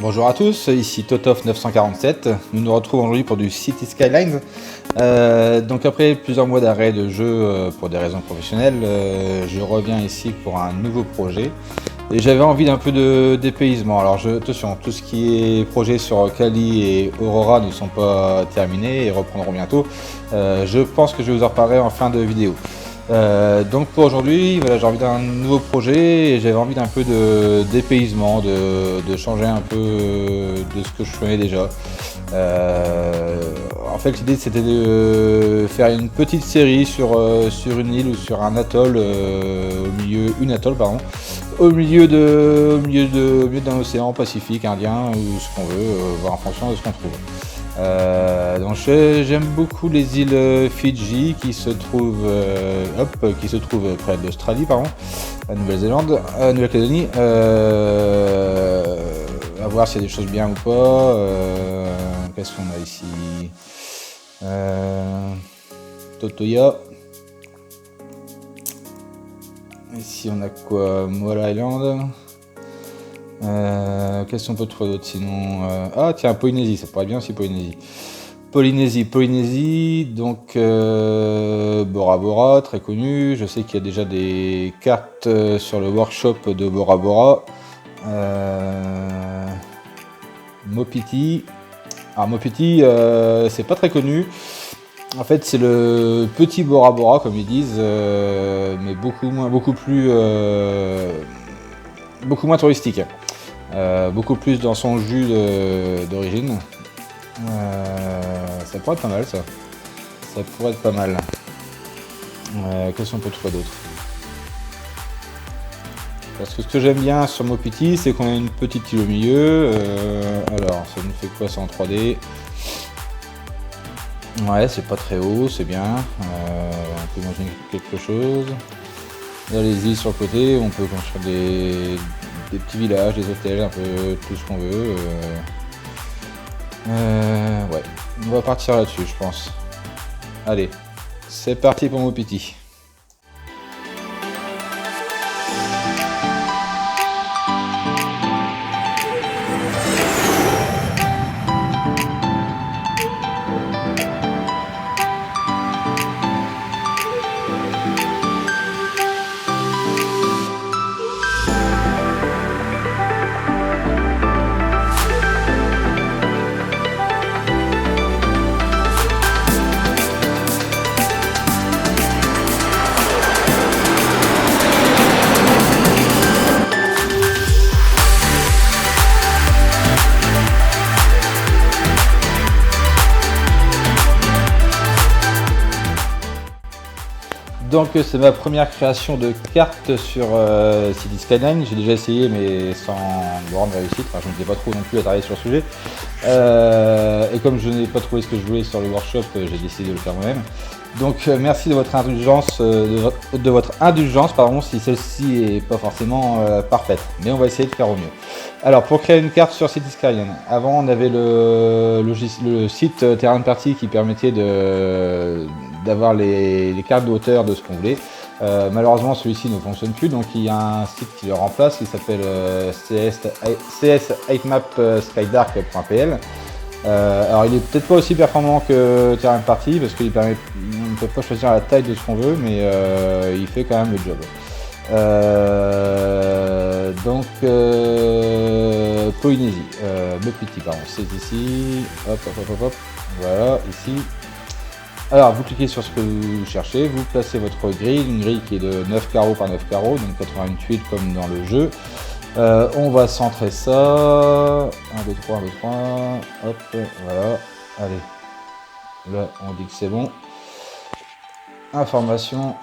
Bonjour à tous, ici Totof947. Nous nous retrouvons aujourd'hui pour du City Skylines. Donc après plusieurs mois d'arrêt de jeu pour des raisons professionnelles, je reviens ici pour un nouveau projet. Et j'avais envie d'un peu de dépaysement. Alors attention, tout ce qui est projet sur Kali et Aurora ne sont pas terminés et reprendront bientôt. Je pense que je vais vous en reparler en fin de vidéo. Donc pour aujourd'hui, voilà, j'ai envie d'un nouveau projet et j'avais envie d'un peu de dépaysement, de changer un peu de ce que je faisais déjà. En fait, l'idée c'était de faire une petite série sur une île ou sur un atoll, au milieu d'un océan Pacifique, Indien ou ce qu'on veut, voir en fonction de ce qu'on trouve. Donc j'aime beaucoup les îles Fidji qui se trouvent près de l'Australie, la Nouvelle-Zélande, Nouvelle-Calédonie. À voir s'il y a des choses bien ou pas. Qu'est-ce qu'on a ici? Totoya. Ici on a quoi? Moala Island. Qu'est-ce qu'on peut trouver d'autre sinon? Ah tiens, Polynésie, ça pourrait être bien aussi Polynésie, donc Bora Bora, très connu. Je sais qu'il y a déjà des cartes sur le workshop de Bora Bora. Mopiti. Alors Mopiti, c'est pas très connu. En fait, c'est le petit Bora Bora, comme ils disent, mais beaucoup moins touristique. Beaucoup plus dans son jus d'origine. Ça pourrait être pas mal, ça. Ça pourrait être pas mal. Qu'est-ce qu'on peut trouver d'autre? Parce que ce que j'aime bien sur Mopiti, c'est qu'on a une petite île au milieu. Alors, ça nous fait quoi ça en 3D? Ouais, c'est pas très haut, c'est bien. On peut imaginer quelque chose. Là, les îles sur le côté, on peut construire des petits villages, des hôtels, un peu tout ce qu'on veut. Ouais, on va partir là-dessus, je pense. Allez, c'est parti pour Mopiti. Donc c'est ma première création de carte sur City Skyline. J'ai déjà essayé mais sans grande réussite, enfin je ne sais pas trop non plus à travailler sur le sujet. Et comme je n'ai pas trouvé ce que je voulais sur le workshop, j'ai décidé de le faire moi-même. Donc merci de votre indulgence, si celle-ci est pas forcément parfaite, mais on va essayer de faire au mieux. Alors pour créer une carte sur City Skyline, avant on avait le site Terrain de Partie qui permettait d'avoir les cartes de hauteur de ce qu'on voulait. Malheureusement celui-ci ne fonctionne plus, donc il y a un site qui le remplace qui s'appelle cs8mapskydark.pl. Alors il est peut-être pas aussi performant que Terrain de Partie parce qu'il permet, on ne peut pas choisir la taille de ce qu'on veut, mais il fait quand même le job. Donc Polynésie, Mopiti, pardon, c'est ici, hop, voilà, ici. Alors vous cliquez sur ce que vous cherchez, vous placez votre grille, une grille qui est de 9 carreaux par 9 carreaux, donc 88 tuiles comme dans le jeu. On va centrer ça, 1, 2, 3, 1, 2, 3, hop, voilà, allez, là on dit que c'est bon. Information,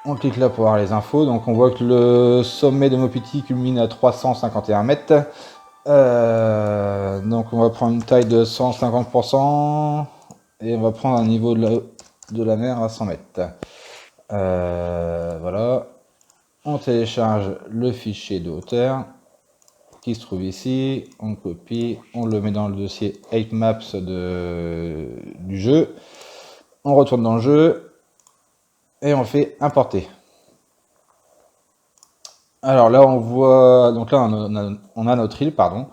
on clique là pour avoir les infos, donc on voit que le sommet de Mopiti culmine à 351 mètres. Donc on va prendre une taille de 150% et on va prendre un niveau de la mer à 100 mètres. Voilà. On télécharge le fichier de hauteur qui se trouve ici, on copie, on le met dans le dossier 8maps du jeu, on retourne dans le jeu et on fait importer. Alors là on voit, donc là on a notre île, pardon.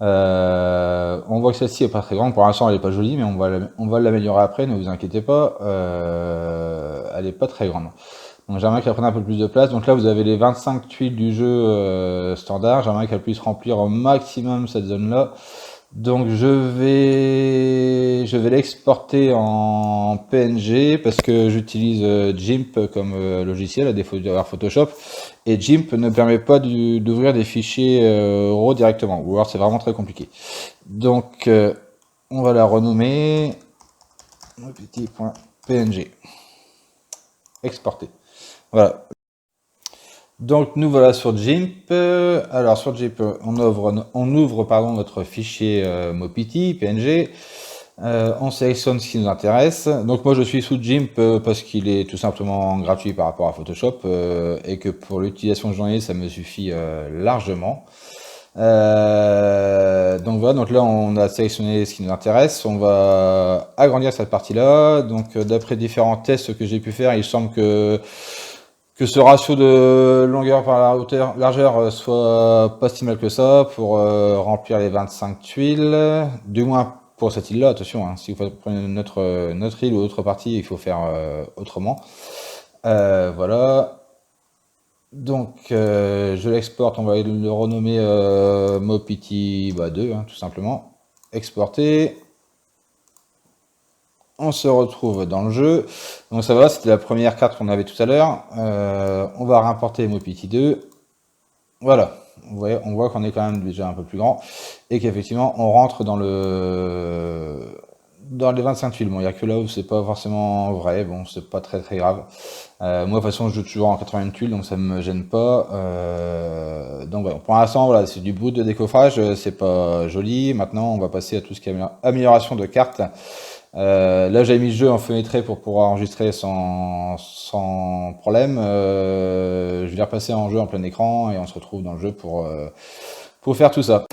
On voit que celle-ci est pas très grande. Pour l'instant, elle est pas jolie, mais on va l'améliorer après. Ne vous inquiétez pas. Elle est pas très grande. Donc j'aimerais qu'elle prenne un peu plus de place. Donc là, vous avez les 25 tuiles du jeu standard. J'aimerais qu'elle puisse remplir au maximum cette zone-là. Donc je vais l'exporter en PNG parce que j'utilise GIMP comme logiciel à défaut d'avoir Photoshop, et GIMP ne permet pas d'ouvrir des fichiers RAW directement, ou alors c'est vraiment très compliqué. Donc on va la renommer petit.png, exporter. Voilà. Donc nous voilà sur GIMP. Alors sur GIMP, on ouvre pardon, notre fichier Mopiti, PNG. On sélectionne ce qui nous intéresse. Donc moi je suis sous GIMP parce qu'il est tout simplement gratuit par rapport à Photoshop et que pour l'utilisation de journée ça me suffit largement. Donc voilà, donc là on a sélectionné ce qui nous intéresse. On va agrandir cette partie-là. Donc d'après différents tests que j'ai pu faire, il semble que ce ratio de longueur par la largeur soit pas si mal que ça pour remplir les 25 tuiles, du moins pour cette île-là. Attention, hein, si vous prenez notre île ou autre partie, il faut faire autrement. Voilà. Donc je l'exporte, on va le renommer Mopiti 2, hein, tout simplement. Exporter. On se retrouve dans le jeu. Donc ça va, c'était la première carte qu'on avait tout à l'heure. On va réimporter Mopiti 2. Voilà, on voit qu'on est quand même déjà un peu plus grand et qu'effectivement on rentre dans les 25 tuiles. Bon, il n'y a que là où c'est pas forcément vrai, bon, c'est pas très grave. Moi, de toute façon, je joue toujours en 80 tuiles, donc ça me gêne pas. Donc voilà, pour l'instant, voilà, c'est du bout de décoffrage, c'est pas joli. Maintenant, on va passer à tout ce qui est amélioration de cartes. Là j'avais mis le jeu en fenêtré pour pouvoir enregistrer sans problème. Je vais repasser en jeu en plein écran et on se retrouve dans le jeu pour faire tout ça.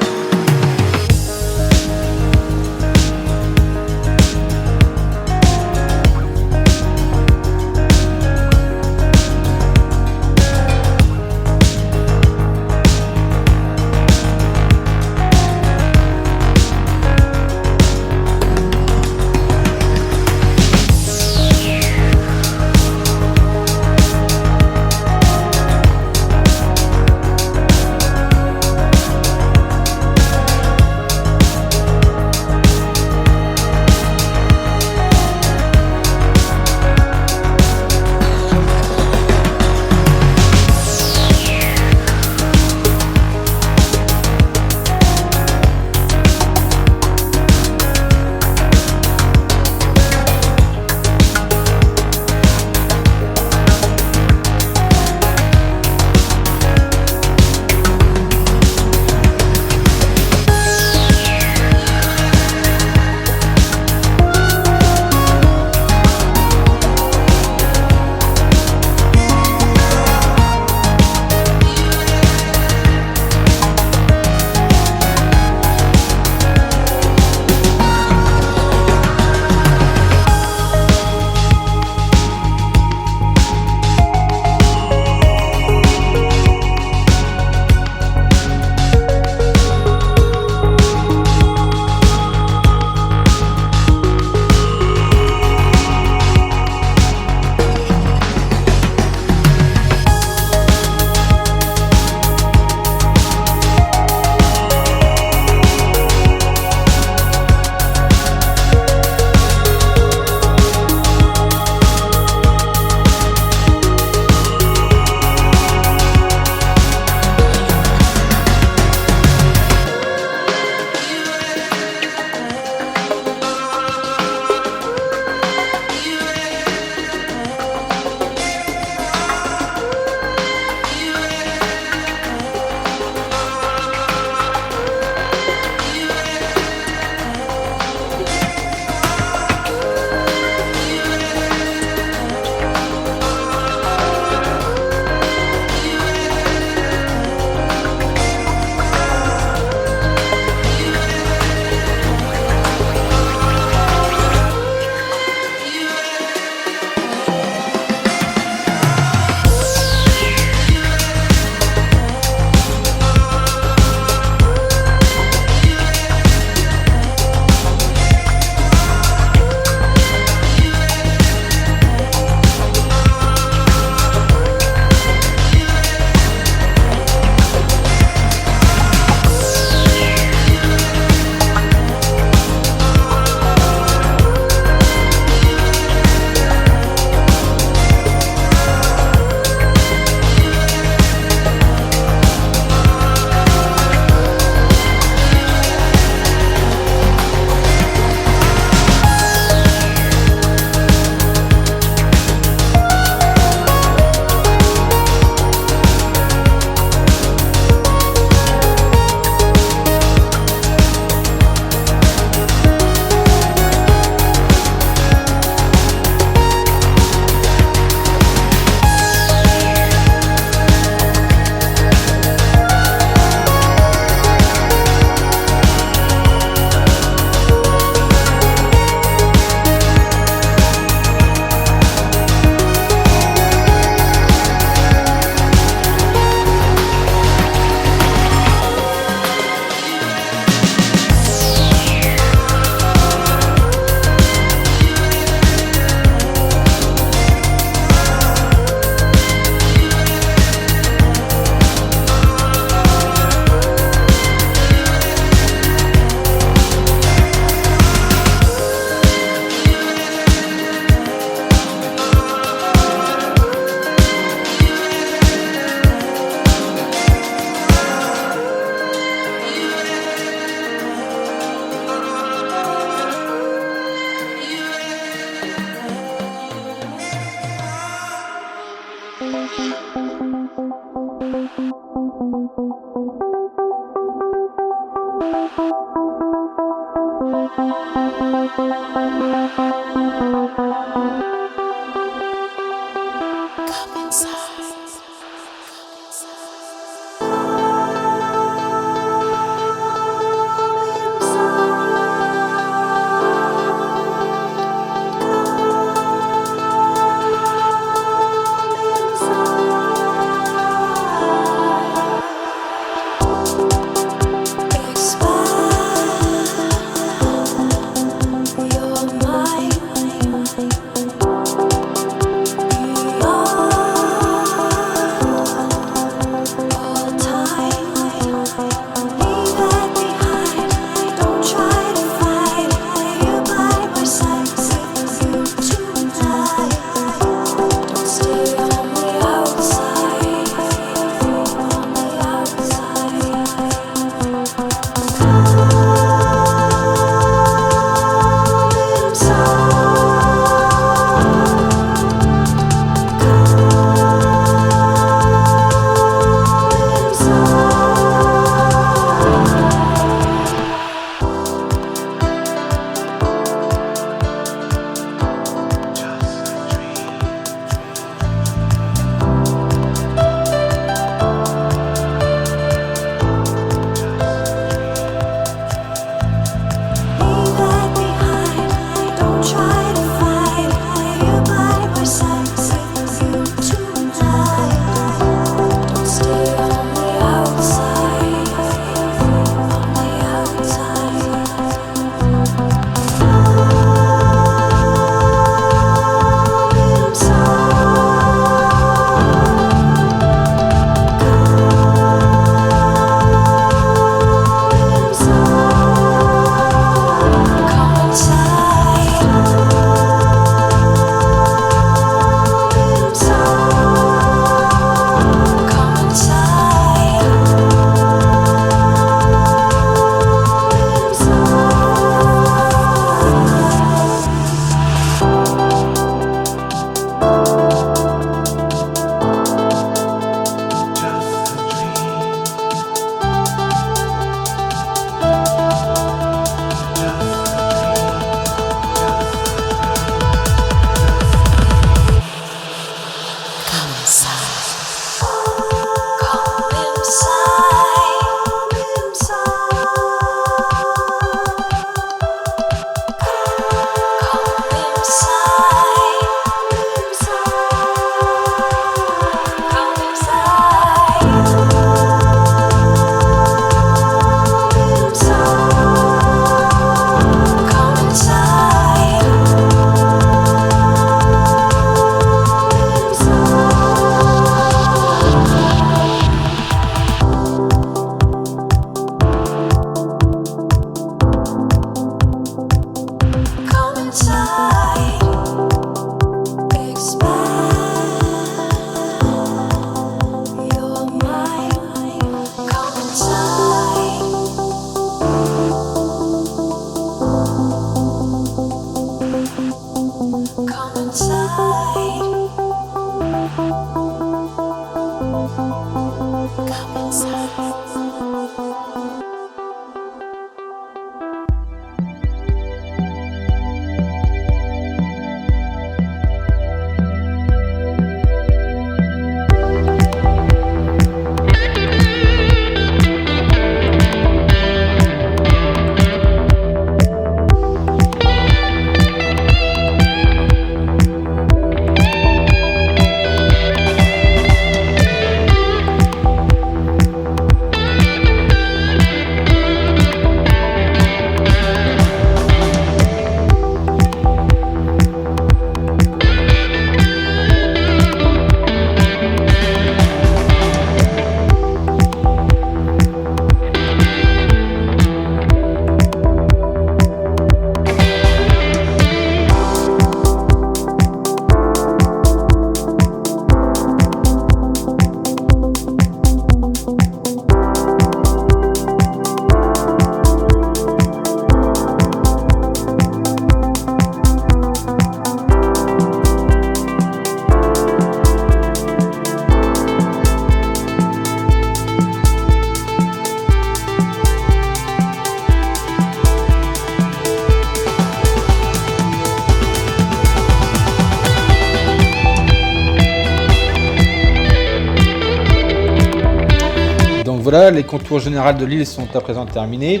voilà, les contours généraux de l'île sont à présent terminés.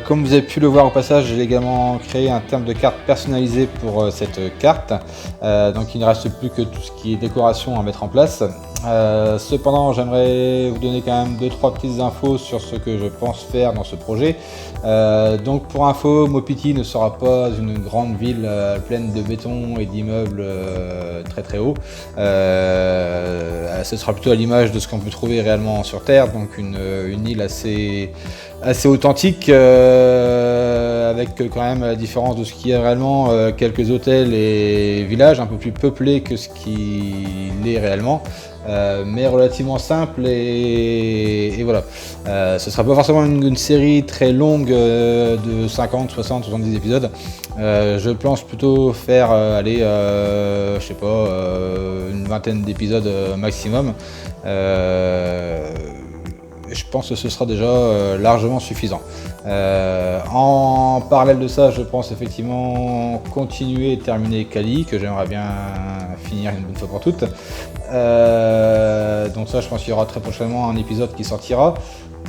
Comme vous avez pu le voir au passage, j'ai également créé un terme de carte personnalisé pour cette carte. Donc il ne reste plus que tout ce qui est décoration à mettre en place. Cependant, j'aimerais vous donner quand même 2-3 petites infos sur ce que je pense faire dans ce projet. Donc pour info, Mopiti ne sera pas une grande ville pleine de béton et d'immeubles très très hauts. Ce sera plutôt à l'image de ce qu'on peut trouver réellement sur Terre, donc une île assez authentique, avec quand même la différence de ce qu'il y a réellement, quelques hôtels et villages un peu plus peuplés que ce qu'il est réellement. Mais relativement simple et voilà. Ce sera pas forcément une série très longue de 50, 60, 70 épisodes. Je pense plutôt faire je sais pas, une vingtaine d'épisodes maximum. Je pense que ce sera déjà largement suffisant. En parallèle de ça, je pense effectivement continuer et terminer Kali, que j'aimerais bien finir une bonne fois pour toutes. Donc ça, je pense qu'il y aura très prochainement un épisode qui sortira.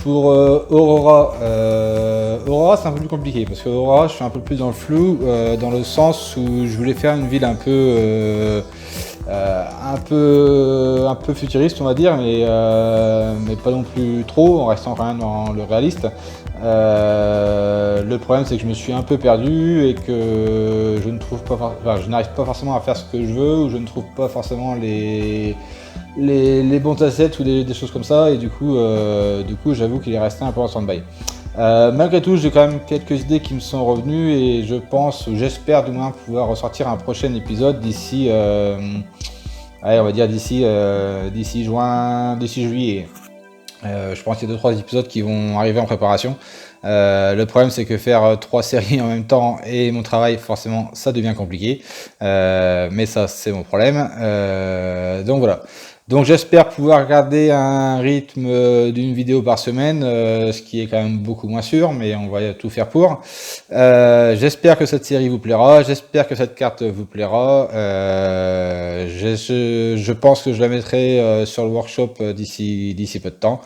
Pour Aurora, Aurora c'est un peu plus compliqué parce que Aurora, je suis un peu plus dans le flou, dans le sens où je voulais faire une ville un peu futuriste, on va dire, mais pas non plus trop, en restant quand même dans le réaliste. Le problème, c'est que je me suis un peu perdu et que je ne trouve pas, je n'arrive pas forcément à faire ce que je veux, ou je ne trouve pas forcément les bons assets ou des choses comme ça, et du coup j'avoue qu'il est resté un peu en stand-by. Malgré tout, j'ai quand même quelques idées qui me sont revenues et je pense, j'espère du moins pouvoir ressortir un prochain épisode d'ici, on va dire d'ici juillet. Je pense qu'il y a 2-3 épisodes qui vont arriver en préparation. Le problème, c'est que faire 3 séries en même temps et mon travail, forcément, ça devient compliqué. Mais ça, c'est mon problème. Donc voilà. Donc j'espère pouvoir garder un rythme d'une vidéo par semaine, ce qui est quand même beaucoup moins sûr, mais on va tout faire pour. J'espère que cette série vous plaira, j'espère que cette carte vous plaira. Je pense que je la mettrai sur le workshop d'ici peu de temps.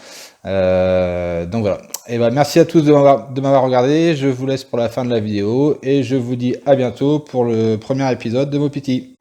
Donc voilà. Et ben merci à tous de m'avoir regardé. Je vous laisse pour la fin de la vidéo et je vous dis à bientôt pour le premier épisode de Mopiti.